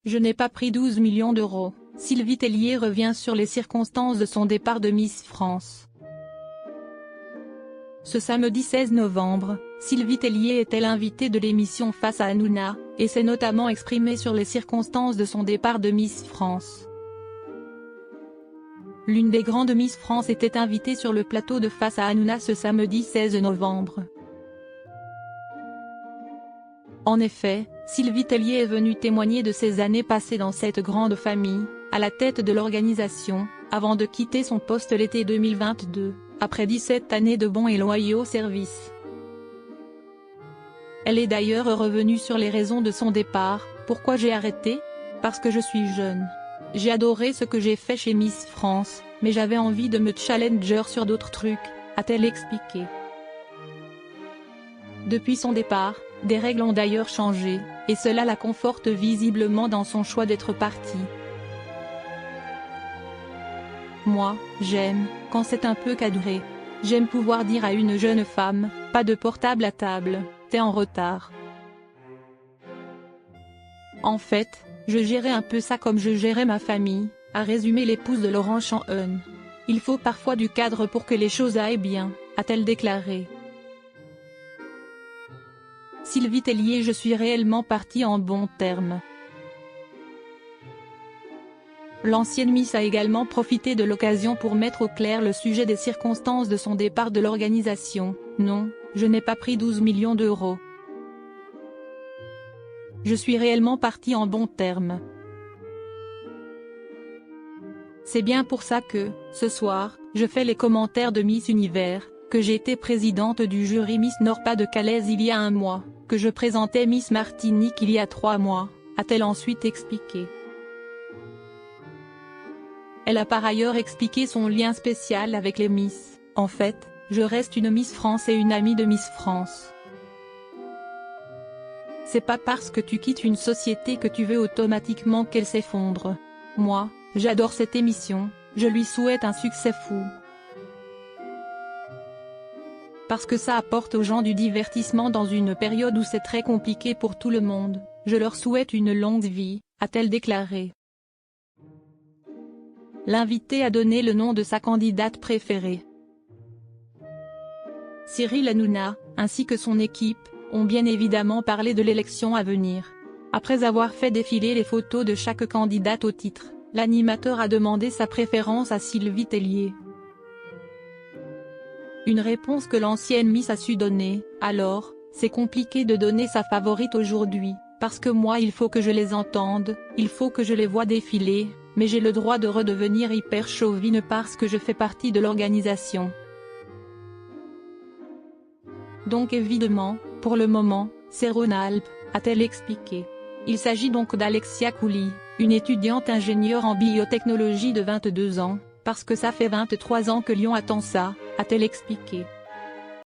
Je n'ai pas pris 12 millions d'euros. Sylvie Tellier revient sur les circonstances de son départ de Miss France. Ce samedi 16 novembre, Sylvie Tellier était l'invitée de l'émission Face à Hanouna, et s'est notamment exprimée sur les circonstances de son départ de Miss France. L'une des grandes Miss France était invitée sur le plateau de Face à Hanouna ce samedi 16 novembre. En effet, Sylvie Tellier est venue témoigner de ses années passées dans cette grande famille, à la tête de l'organisation, avant de quitter son poste l'été 2022, après 17 années de bons et loyaux services. Elle est d'ailleurs revenue sur les raisons de son départ. Pourquoi j'ai arrêté? Parce que je suis jeune. J'ai adoré ce que j'ai fait chez Miss France, mais j'avais envie de me challenger sur d'autres trucs, a-t-elle expliqué. Depuis son départ, des règles ont d'ailleurs changé, et cela la conforte visiblement dans son choix d'être partie. Moi, j'aime, quand c'est un peu cadré. J'aime pouvoir dire à une jeune femme, pas de portable à table, t'es en retard. En fait, je gérais un peu ça comme je gérais ma famille, a résumé l'épouse de Laurent Chanhen. Il faut parfois du cadre pour que les choses aillent bien, a-t-elle déclaré. Sylvie Tellier: je suis réellement partie en bons termes. L'ancienne Miss a également profité de l'occasion pour mettre au clair le sujet des circonstances de son départ de l'organisation. Non, je n'ai pas pris 12 millions d'euros. Je suis réellement partie en bons termes. C'est bien pour ça que, ce soir, je fais les commentaires de Miss Univers, que j'ai été présidente du jury Miss Nord-Pas-de-Calais il y a 1 mois, que je présentais Miss Martinique il y a 3 mois, a-t-elle ensuite expliqué. Elle a par ailleurs expliqué son lien spécial avec les Miss. En fait, je reste une Miss France et une amie de Miss France. C'est pas parce que tu quittes une société que tu veux automatiquement qu'elle s'effondre. Moi, j'adore cette émission, je lui souhaite un succès fou. Parce que ça apporte aux gens du divertissement dans une période où c'est très compliqué pour tout le monde, je leur souhaite une longue vie, a-t-elle déclaré. L'invitée a donné le nom de sa candidate préférée. Cyril Hanouna, ainsi que son équipe, ont bien évidemment parlé de l'élection à venir. Après avoir fait défiler les photos de chaque candidate au titre, l'animateur a demandé sa préférence à Sylvie Tellier. Une réponse que l'ancienne Miss a su donner: alors, c'est compliqué de donner sa favorite aujourd'hui, parce que moi il faut que je les entende, il faut que je les vois défiler, mais j'ai le droit de redevenir hyper chauvine parce que je fais partie de l'organisation. Donc évidemment, pour le moment, c'est Rhône-Alpes, a-t-elle expliqué. Il s'agit donc d'Alexia Couli, une étudiante ingénieure en biotechnologie de 22 ans, parce que ça fait 23 ans que Lyon attend ça, a-t-elle expliqué.